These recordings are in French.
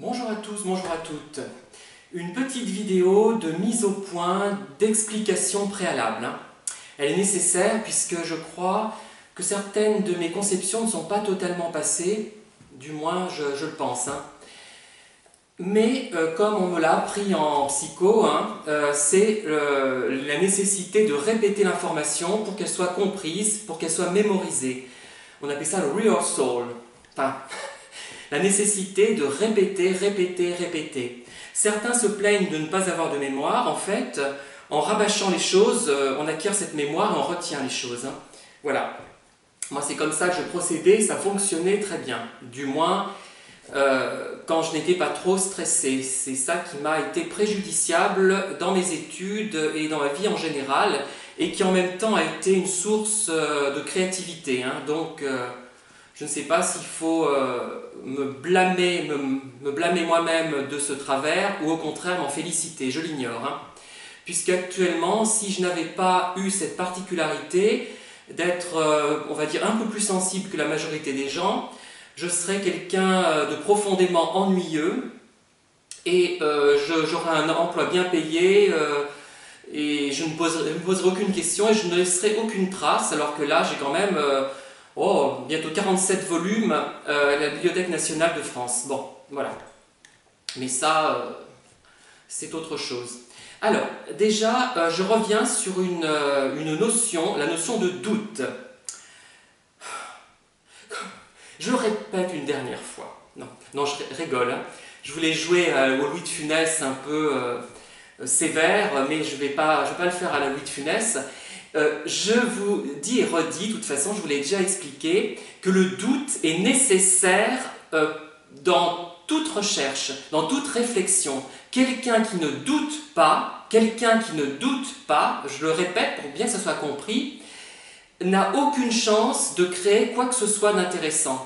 Bonjour à tous, bonjour à toutes. Une petite vidéo de mise au point, d'explication préalable. Elle est nécessaire puisque je crois que certaines de mes conceptions ne sont pas totalement passées, du moins je le pense. Mais comme on me l'a appris en psycho, c'est la nécessité de répéter l'information pour qu'elle soit comprise, pour qu'elle soit mémorisée. On appelle ça le rehearsal. Enfin, la nécessité de répéter, répéter, répéter. Certains se plaignent de ne pas avoir de mémoire. En fait, en rabâchant les choses, on acquiert cette mémoire et on retient les choses. Voilà. Moi, c'est comme ça que je procédais, ça fonctionnait très bien. Du moins, quand je n'étais pas trop stressé. C'est ça qui m'a été préjudiciable dans mes études et dans ma vie en général, et qui en même temps a été une source de créativité. Donc, je ne sais pas s'il faut me blâmer moi-même de ce travers ou au contraire m'en féliciter, je l'ignore. Puisqu'actuellement, si je n'avais pas eu cette particularité d'être, on va dire, un peu plus sensible que la majorité des gens, je serais quelqu'un de profondément ennuyeux et j'aurais un emploi bien payé et je ne me poserai aucune question et je ne laisserai aucune trace, alors que là j'ai quand même bientôt 47 volumes à la Bibliothèque nationale de France. Bon, voilà. Mais ça, c'est autre chose. Alors, déjà, je reviens sur une notion, la notion de doute. Je le répète une dernière fois. Non, je rigole. Je voulais jouer au Louis de Funès un peu sévère, mais je ne vais pas le faire à la Louis de Funès. Je vous dis et redis, de toute façon, je vous l'ai déjà expliqué, que le doute est nécessaire dans toute recherche, dans toute réflexion. Quelqu'un qui ne doute pas, je le répète pour bien que ça soit compris, n'a aucune chance de créer quoi que ce soit d'intéressant.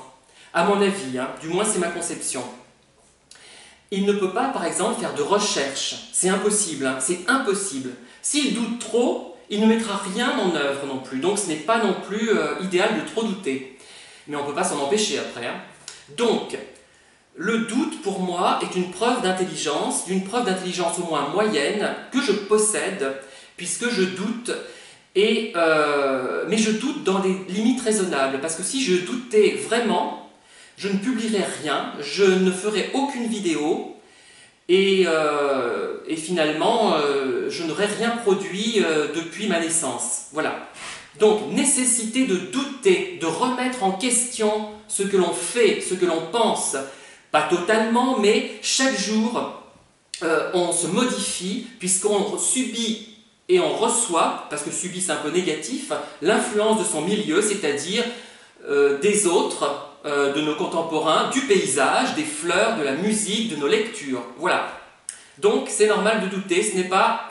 À mon avis, du moins c'est ma conception. Il ne peut pas, par exemple, faire de recherche. C'est impossible, c'est impossible. S'il doute trop, il ne mettra rien en œuvre non plus. Donc ce n'est pas non plus idéal de trop douter. Mais on ne peut pas s'en empêcher après. Donc, le doute pour moi est une preuve d'intelligence, au moins moyenne, que je possède, puisque je doute. Mais je doute dans des limites raisonnables, parce que si je doutais vraiment, je ne publierais rien, je ne ferais aucune vidéo, et finalement, je n'aurais rien produit depuis ma naissance. Voilà. Donc, nécessité de douter, de remettre en question ce que l'on fait, ce que l'on pense, pas totalement, mais chaque jour, on se modifie, puisqu'on subit et on reçoit, parce que subit c'est un peu négatif, l'influence de son milieu, c'est-à-dire des autres, de nos contemporains, du paysage, des fleurs, de la musique, de nos lectures. Voilà. Donc c'est normal de douter, ce n'est pas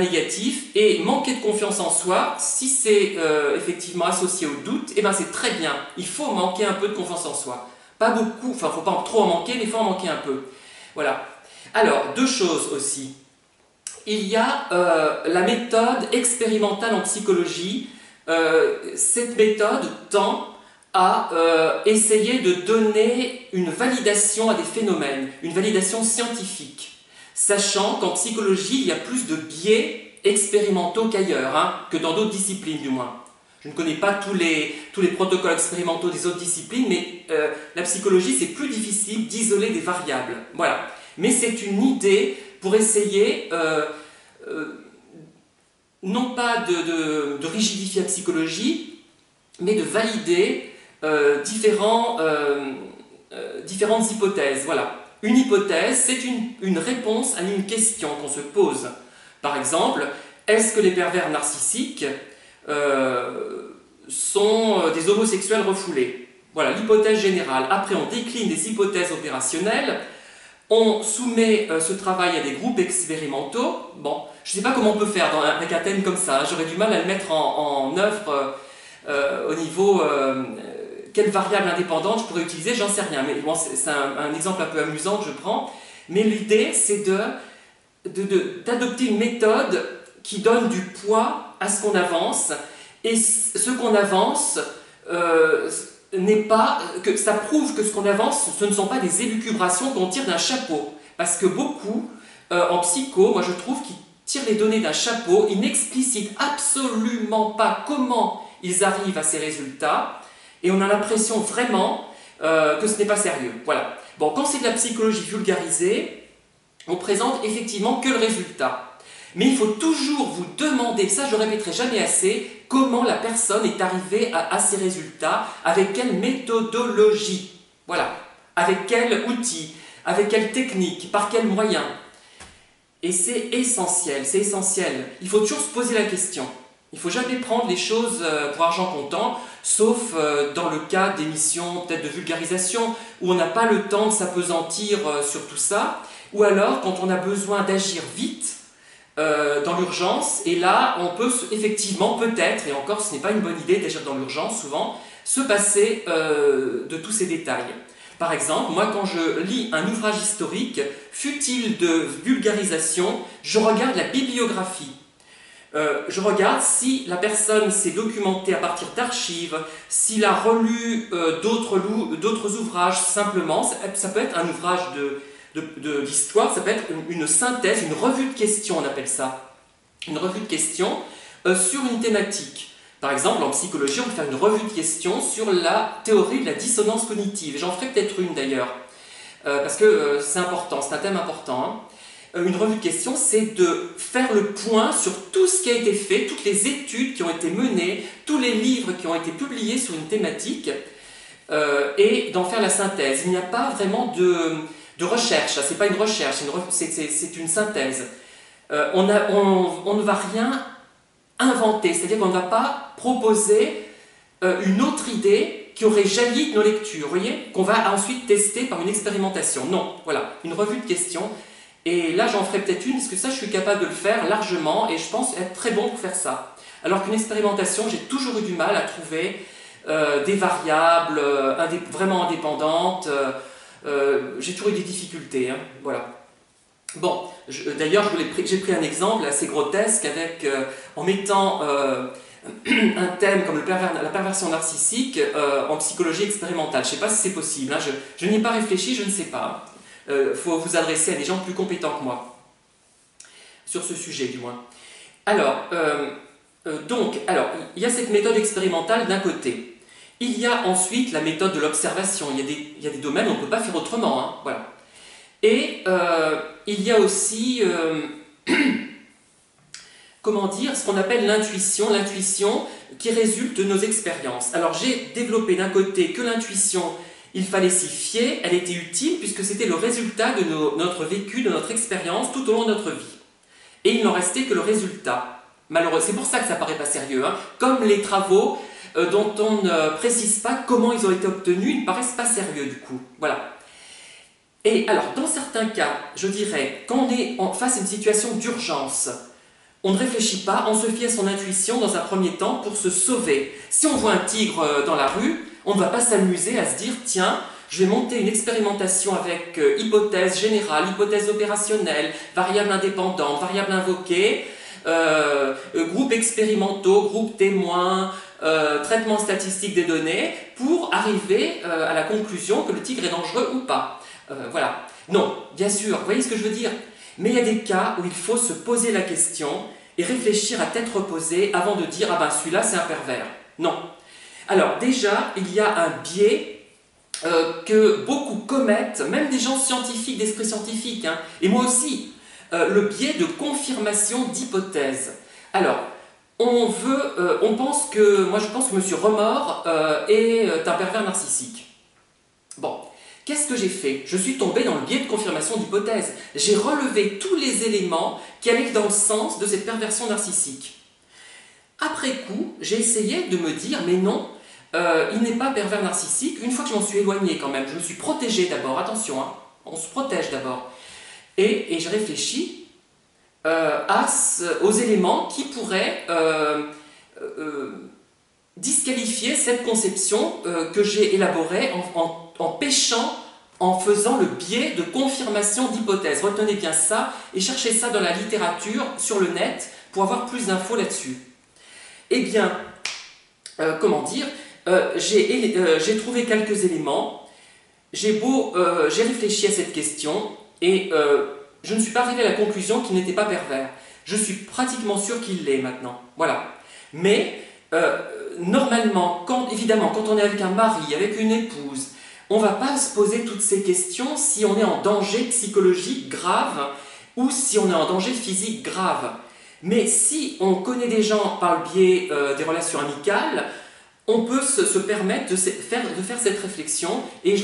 négatif, et manquer de confiance en soi, si c'est effectivement associé au doute, eh ben c'est très bien. Il faut manquer un peu de confiance en soi. Pas beaucoup, enfin il ne faut pas trop en manquer, mais il faut en manquer un peu. Voilà. Alors, deux choses aussi. Il y a la méthode expérimentale en psychologie. Cette méthode tend à essayer de donner une validation à des phénomènes, une validation scientifique, sachant qu'en psychologie, il y a plus de biais expérimentaux qu'ailleurs, que dans d'autres disciplines du moins. Je ne connais pas tous les protocoles expérimentaux des autres disciplines, mais la psychologie, c'est plus difficile d'isoler des variables. Voilà. Mais c'est une idée pour essayer, non pas de rigidifier la psychologie, mais de valider différentes hypothèses. Voilà. Une hypothèse, c'est une réponse à une question qu'on se pose. Par exemple, est-ce que les pervers narcissiques sont des homosexuels refoulés? Voilà l'hypothèse générale. Après, on décline des hypothèses opérationnelles. On soumet ce travail à des groupes expérimentaux. Bon, je ne sais pas comment on peut faire avec un thème comme ça. J'aurais du mal à le mettre en œuvre au niveau... quelle variable indépendante je pourrais utiliser, j'en sais rien. Mais bon, c'est un exemple un peu amusant que je prends. Mais l'idée, c'est d'adopter une méthode qui donne du poids à ce qu'on avance. Et ce qu'on avance n'est pas, que ça prouve que ce qu'on avance, ce ne sont pas des élucubrations qu'on tire d'un chapeau. Parce que beaucoup, en psycho, moi je trouve qu'ils tirent les données d'un chapeau, ils n'explicitent absolument pas comment ils arrivent à ces résultats, et on a l'impression vraiment que ce n'est pas sérieux. Voilà. Bon, quand c'est de la psychologie vulgarisée, on présente effectivement que le résultat. Mais il faut toujours vous demander, ça je le répéterai jamais assez, comment la personne est arrivée à ces résultats, avec quelle méthodologie, voilà, avec quel outil, avec quelle technique, par quels moyens. Et c'est essentiel, c'est essentiel. Il faut toujours se poser la question. Il ne faut jamais prendre les choses pour argent comptant, sauf dans le cas d'émissions peut-être de vulgarisation, où on n'a pas le temps de s'apesantir sur tout ça, ou alors quand on a besoin d'agir vite, dans l'urgence, et là on peut effectivement peut-être, et encore ce n'est pas une bonne idée d'agir dans l'urgence souvent, se passer de tous ces détails. Par exemple, moi quand je lis un ouvrage historique, fût-il de vulgarisation, je regarde la bibliographie. Je regarde si la personne s'est documentée à partir d'archives, s'il a relu d'autres ouvrages simplement. Ça peut être un ouvrage de l'histoire, ça peut être une synthèse, une revue de questions, on appelle ça. Une revue de questions sur une thématique. Par exemple, en psychologie, on peut faire une revue de questions sur la théorie de la dissonance cognitive. J'en ferai peut-être une d'ailleurs, parce que c'est important, c'est un thème important. Hein. Une revue de questions, c'est de faire le point sur tout ce qui a été fait, toutes les études qui ont été menées, tous les livres qui ont été publiés sur une thématique, et d'en faire la synthèse. Il n'y a pas vraiment de recherche, c'est pas une recherche, c'est une synthèse. On ne va rien inventer, c'est-à-dire qu'on ne va pas proposer une autre idée qui aurait jailli de nos lectures, vous voyez, qu'on va ensuite tester par une expérimentation. Non, voilà, une revue de questions. Et là, j'en ferai peut-être une, parce que ça, je suis capable de le faire largement, et je pense être très bon pour faire ça. Alors qu'une expérimentation, j'ai toujours eu du mal à trouver des variables vraiment indépendantes. J'ai toujours eu des difficultés, hein, voilà. Bon, d'ailleurs, j'ai pris un exemple assez grotesque avec, en mettant un thème comme la perversion narcissique en psychologie expérimentale. Je ne sais pas si c'est possible, hein, je n'y ai pas réfléchi, je ne sais pas. Faut vous adresser à des gens plus compétents que moi, sur ce sujet du moins. Alors, il y a cette méthode expérimentale d'un côté. Il y a ensuite la méthode de l'observation. Il y a des domaines où on ne peut pas faire autrement. Hein, voilà. Et il y a aussi, comment dire, ce qu'on appelle l'intuition qui résulte de nos expériences. Alors j'ai développé d'un côté que l'intuition, il fallait s'y fier, elle était utile puisque c'était le résultat de notre vécu, de notre expérience tout au long de notre vie. Et il n'en restait que le résultat. Malheureux, c'est pour ça que ça paraît pas sérieux. Hein. Comme les travaux dont on ne précise pas comment ils ont été obtenus, ils ne paraissent pas sérieux du coup. Voilà. Et alors, dans certains cas, je dirais, quand on est face à une situation d'urgence, on ne réfléchit pas, on se fie à son intuition dans un premier temps pour se sauver. Si on voit un tigre dans la rue, on ne va pas s'amuser à se dire « Tiens, je vais monter une expérimentation avec hypothèse générale, hypothèse opérationnelle, variable indépendante, variable invoquée, groupes expérimentaux, groupes témoins, traitement statistique des données, pour arriver à la conclusion que le tigre est dangereux ou pas. » Voilà. Non, bien sûr, vous voyez ce que je veux dire? Mais il y a des cas où il faut se poser la question et réfléchir à tête reposée avant de dire « Ah ben celui-là c'est un pervers ». Non. Alors déjà, il y a un biais que beaucoup commettent, même des gens scientifiques, d'esprit scientifique, hein, et moi aussi, le biais de confirmation d'hypothèses. Alors, on pense que, moi je pense que M. Remord est un pervers narcissique. Bon. Qu'est-ce que j'ai fait? Je suis tombé dans le biais de confirmation d'hypothèse. J'ai relevé tous les éléments qui allaient dans le sens de cette perversion narcissique. Après coup, j'ai essayé de me dire, mais non, il n'est pas pervers narcissique. Une fois que je m'en suis éloigné quand même, je me suis protégé d'abord, attention, hein, on se protège d'abord. Et je réfléchis aux éléments qui pourraient disqualifier cette conception que j'ai élaborée en pêchant, en faisant le biais de confirmation d'hypothèses. Retenez bien ça et cherchez ça dans la littérature, sur le net, pour avoir plus d'infos là-dessus. Eh bien, comment dire, J'ai trouvé quelques éléments, j'ai réfléchi à cette question et je ne suis pas arrivé à la conclusion qu'il n'était pas pervers. Je suis pratiquement sûr qu'il l'est maintenant. Voilà. Mais normalement, évidemment, quand on est avec un mari, avec une épouse, on ne va pas se poser toutes ces questions si on est en danger psychologique grave ou si on est en danger physique grave. Mais si on connaît des gens par le biais des relations amicales, on peut se permettre de faire cette réflexion et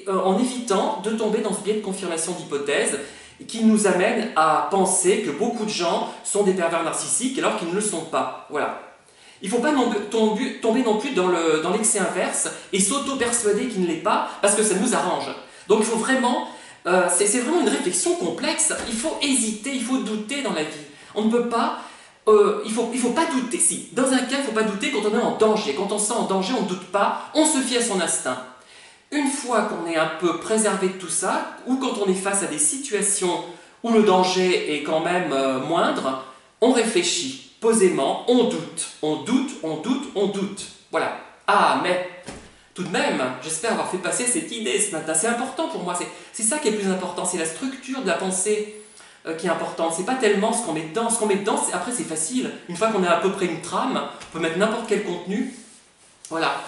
en évitant de tomber dans ce biais de confirmation d'hypothèse qui nous amène à penser que beaucoup de gens sont des pervers narcissiques alors qu'ils ne le sont pas. Voilà. Il ne faut pas tomber non plus dans l'excès inverse et s'auto-persuader qu'il ne l'est pas parce que ça nous arrange. Donc il faut vraiment, c'est vraiment une réflexion complexe. Il faut hésiter, il faut douter dans la vie. On ne peut pas, il faut pas douter. Si, dans un cas, il ne faut pas douter quand on est en danger. Quand on se sent en danger, on ne doute pas, on se fie à son instinct. Une fois qu'on est un peu préservé de tout ça, ou quand on est face à des situations où le danger est quand même moindre, on réfléchit posément, on doute, on doute, on doute, on doute. Voilà. Ah, mais tout de même, j'espère avoir fait passer cette idée ce matin. C'est important pour moi, c'est ça qui est le plus important, c'est la structure de la pensée qui est importante. C'est pas tellement ce qu'on met dedans. Ce qu'on met dedans, après c'est facile. Une fois qu'on a à peu près une trame, on peut mettre n'importe quel contenu. Voilà.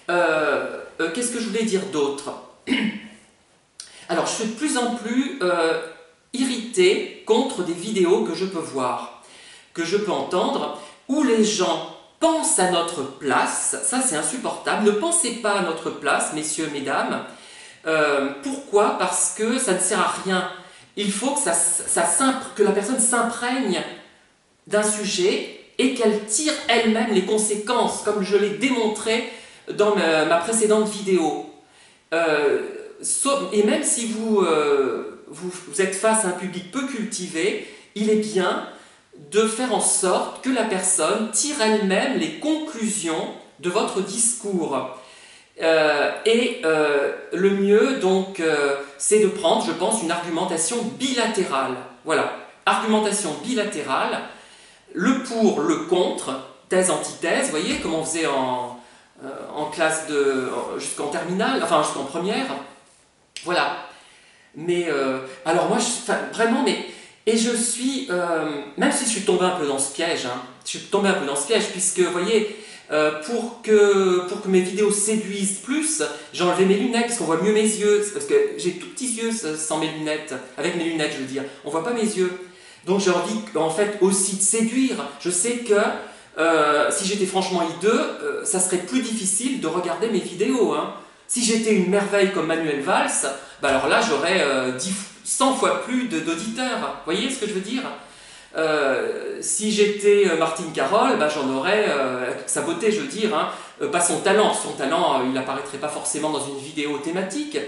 Qu'est-ce que je voulais dire d'autre? Alors, je suis de plus en plus irrité contre des vidéos que je peux voir, que je peux entendre, où les gens pensent à notre place. Ça, c'est insupportable. Ne pensez pas à notre place, messieurs, mesdames. Pourquoi? Parce que ça ne sert à rien. Il faut que la personne s'imprègne d'un sujet et qu'elle tire elle-même les conséquences, comme je l'ai démontré dans ma précédente vidéo. Et même si vous êtes face à un public peu cultivé, il est bien de faire en sorte que la personne tire elle-même les conclusions de votre discours. Le mieux, donc, c'est de prendre, je pense, une argumentation bilatérale. Voilà, argumentation bilatérale, le pour, le contre, thèse, antithèse, vous voyez, comme on faisait en classe jusqu'en terminale, enfin jusqu'en première. Voilà. Mais, alors moi, vraiment, et je suis, même si je suis tombé un peu dans ce piège, hein, je suis tombé un peu dans ce piège, puisque, vous voyez, pour que mes vidéos séduisent plus, j'ai enlevé mes lunettes, parce qu'on voit mieux mes yeux, parce que j'ai tout petits yeux sans mes lunettes, avec mes lunettes, je veux dire, on voit pas mes yeux. Donc j'ai envie, en fait, aussi de séduire. Je sais que si j'étais franchement hideux, ça serait plus difficile de regarder mes vidéos. Hein. Si j'étais une merveille comme Manuel Valls, bah alors là j'aurais 100 fois plus d'auditeurs. Vous voyez ce que je veux dire? Si j'étais Martine Carole, bah j'en aurais sa beauté, je veux dire, hein, pas son talent. Son talent, il n'apparaîtrait pas forcément dans une vidéo thématique.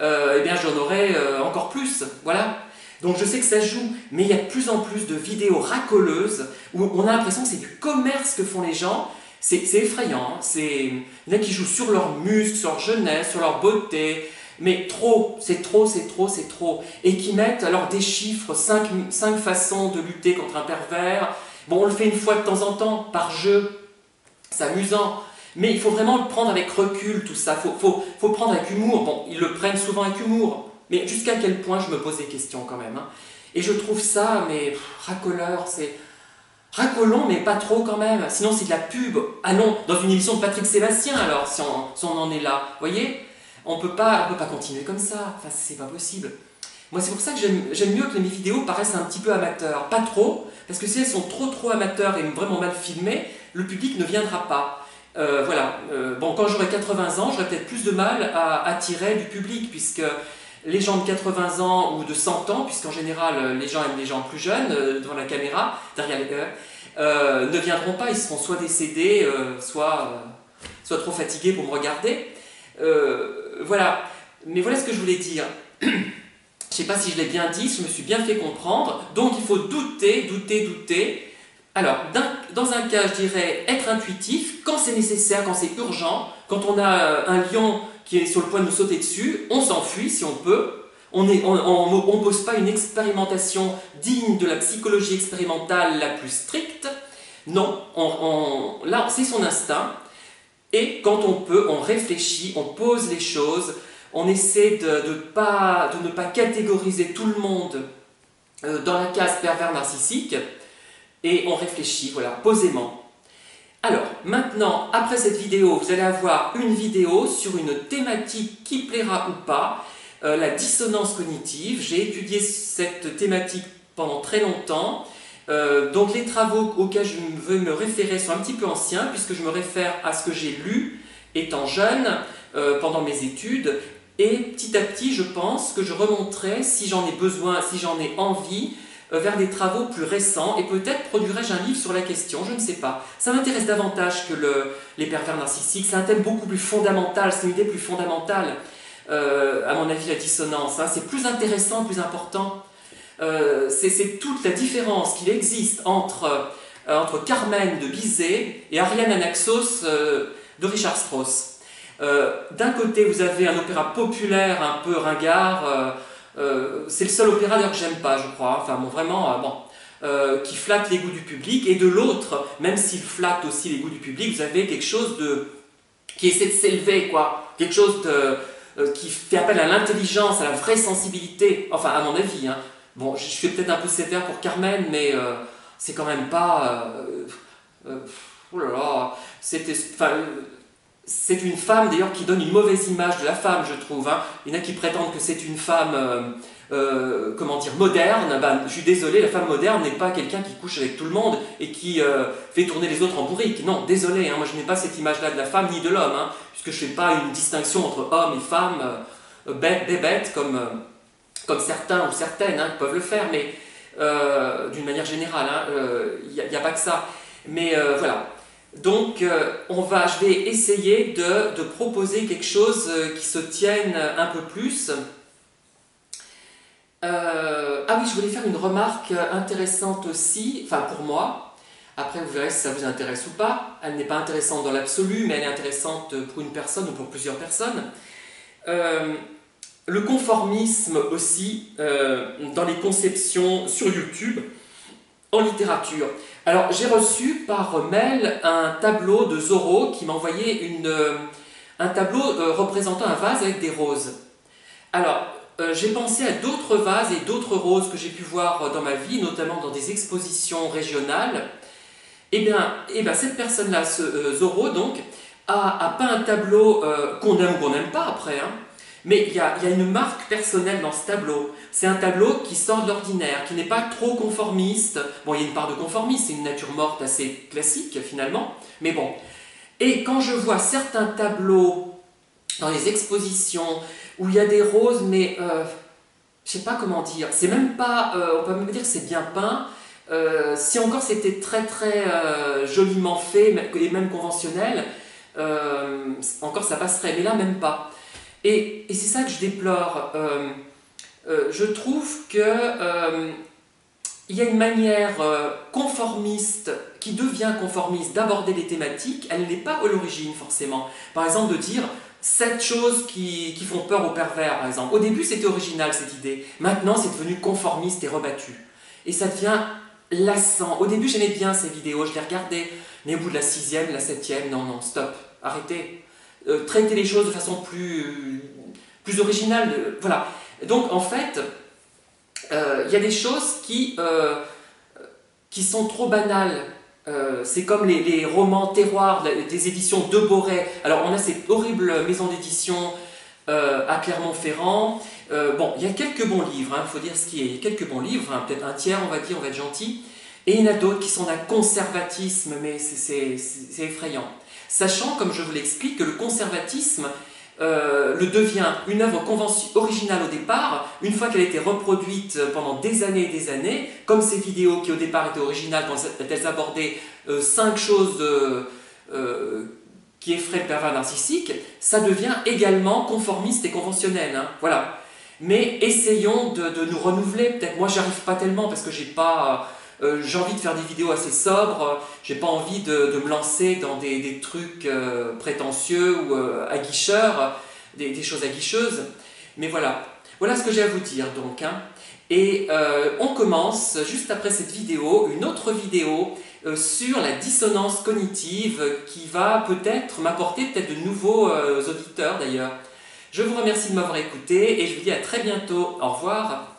Eh bien j'en aurais encore plus. Voilà. Donc je sais que ça joue, mais il y a de plus en plus de vidéos racoleuses où on a l'impression que c'est du commerce que font les gens. C'est effrayant. Hein. Il y en a qui jouent sur leurs muscles, sur leur jeunesse, sur leur beauté. Mais trop, c'est trop, c'est trop, c'est trop. Et qui mettent alors des chiffres, 5 façons de lutter contre un pervers. Bon, on le fait une fois de temps en temps, par jeu. C'est amusant. Mais il faut vraiment le prendre avec recul, tout ça. Faut le prendre avec humour. Bon, ils le prennent souvent avec humour. Mais jusqu'à quel point je me pose des questions quand même. Hein. Et je trouve ça, mais racoleur, c'est... Racolons, mais pas trop quand même. Sinon, c'est de la pub. Allons, dans une émission de Patrick Sébastien, alors, si on en est là. Vous voyez? On peut pas continuer comme ça. Enfin, c'est pas possible. Moi, c'est pour ça que j'aime mieux que mes vidéos paraissent un petit peu amateurs. Pas trop, parce que si elles sont trop amateurs et vraiment mal filmées, le public ne viendra pas. Voilà. Bon, quand j'aurai 80 ans, j'aurai peut-être plus de mal à attirer du public, puisque les gens de 80 ans ou de 100 ans, puisqu'en général les gens aiment les gens plus jeunes devant la caméra, derrière ne viendront pas, ils seront soit décédés, soit trop fatigués pour me regarder. Voilà, mais voilà ce que je voulais dire. Je ne sais pas si je l'ai bien dit, si je me suis bien fait comprendre. Donc il faut douter. Alors, dans un cas, je dirais être intuitif, quand c'est nécessaire, quand c'est urgent, quand on a un lion qui est sur le point de nous sauter dessus, on s'enfuit si on peut. On ne pose pas une expérimentation digne de la psychologie expérimentale la plus stricte. Non, là, c'est son instinct. Et quand on peut, on réfléchit, on pose les choses, on essaie de ne pas catégoriser tout le monde dans la case pervers narcissique, et on réfléchit, voilà, posément. Alors, maintenant, après cette vidéo, vous allez avoir une vidéo sur une thématique qui plaira ou pas, la dissonance cognitive. J'ai étudié cette thématique pendant très longtemps. Donc les travaux auxquels je veux me référer sont un petit peu anciens, puisque je me réfère à ce que j'ai lu étant jeune, pendant mes études, et petit à petit je pense que je remonterai, si j'en ai besoin, si j'en ai envie, vers des travaux plus récents, et peut-être produirai-je un livre sur la question, je ne sais pas. Ça m'intéresse davantage que les pervers narcissiques, c'est un thème beaucoup plus fondamental, c'est une idée plus fondamentale, à mon avis, la dissonance, hein. C'est plus intéressant, plus important. C'est toute la différence qu'il existe entre Carmen de Bizet et Ariane Anaxos de Richard Strauss. D'un côté, vous avez un opéra populaire, un peu ringard, c'est le seul opéra d'ailleurs que j'aime pas, je crois, enfin bon, vraiment, qui flatte les goûts du public, et de l'autre, même s'il flatte aussi les goûts du public, vous avez quelque chose qui essaie de s'élever, quoi, quelque chose qui fait appel à l'intelligence, à la vraie sensibilité, enfin à mon avis, hein. Bon, je suis peut-être un peu sévère pour Carmen, mais c'est quand même pas... oh là là, c'est une femme d'ailleurs qui donne une mauvaise image de la femme, je trouve, hein. Il y en a qui prétendent que c'est une femme, comment dire, moderne. Ben, je suis désolé, la femme moderne n'est pas quelqu'un qui couche avec tout le monde et qui fait tourner les autres en bourrique. Non, désolé, hein, moi je n'ai pas cette image-là de la femme ni de l'homme, hein, puisque je ne fais pas une distinction entre homme et femme, bête, comme certains ou certaines, hein, peuvent le faire, mais d'une manière générale, il n'y a pas que ça. Mais voilà. Donc, je vais essayer de proposer quelque chose qui se tienne un peu plus. Ah oui, je voulais faire une remarque intéressante aussi, enfin pour moi. Après, vous verrez si ça vous intéresse ou pas. Elle n'est pas intéressante dans l'absolu, mais elle est intéressante pour une personne ou pour plusieurs personnes. Le conformisme aussi, dans les conceptions sur YouTube, en littérature. Alors, j'ai reçu par mail un tableau de Zorro qui m'a envoyé un tableau représentant un vase avec des roses. Alors, j'ai pensé à d'autres vases et d'autres roses que j'ai pu voir dans ma vie, notamment dans des expositions régionales. Eh bien cette personne-là, Zorro, donc, a peint un tableau qu'on aime ou qu'on n'aime pas après, hein. Mais il y a une marque personnelle dans ce tableau. C'est un tableau qui sort de l'ordinaire, qui n'est pas trop conformiste. Bon, il y a une part de conformisme, c'est une nature morte assez classique finalement, mais bon. Et quand je vois certains tableaux dans les expositions où il y a des roses, mais je sais pas comment dire, c'est même pas, on peut même dire que c'est bien peint. Si encore c'était très joliment fait et même conventionnel, encore ça passerait, mais là même pas. Et c'est ça que je déplore. Je trouve qu'il y a une manière conformiste, qui devient conformiste, d'aborder les thématiques. Elle n'est pas à l'origine forcément. Par exemple, de dire 7 choses qui font peur aux pervers, par exemple. Au début, c'était original cette idée. Maintenant, c'est devenu conformiste et rebattu. Et ça devient lassant. Au début, j'aimais bien ces vidéos, je les regardais. Mais au bout de la 6e, la 7e, non, stop, arrêtez. Traiter les choses de façon plus originale. Voilà. Donc, en fait, il y a des choses qui sont trop banales. C'est comme les romans terroirs des éditions de Boré. Alors, on a cette horrible maison d'édition à Clermont-Ferrand. Bon, il y a quelques bons livres, il faut dire ce qui est. Il y a quelques bons livres, hein, peut-être un tiers, on va dire, on va être gentil. Et il y en a d'autres qui sont d'un conservatisme, mais c'est effrayant. Sachant, comme je vous l'explique, que le conservatisme le devient une œuvre originale au départ, une fois qu'elle a été reproduite pendant des années, comme ces vidéos qui au départ étaient originales quand elles abordaient 5 choses qui effraient le pervers narcissique, ça devient également conformiste et conventionnel, hein, voilà. Mais essayons de nous renouveler, peut-être. Moi, j'y arrive pas tellement parce que j'ai envie de faire des vidéos assez sobres, j'ai pas envie de me lancer dans des trucs prétentieux ou aguicheurs, des choses aguicheuses. Mais voilà, voilà ce que j'ai à vous dire donc, hein. Et on commence juste après cette vidéo, une autre vidéo sur la dissonance cognitive qui va peut-être m'apporter peut-être de nouveaux auditeurs d'ailleurs. Je vous remercie de m'avoir écouté et je vous dis à très bientôt. Au revoir.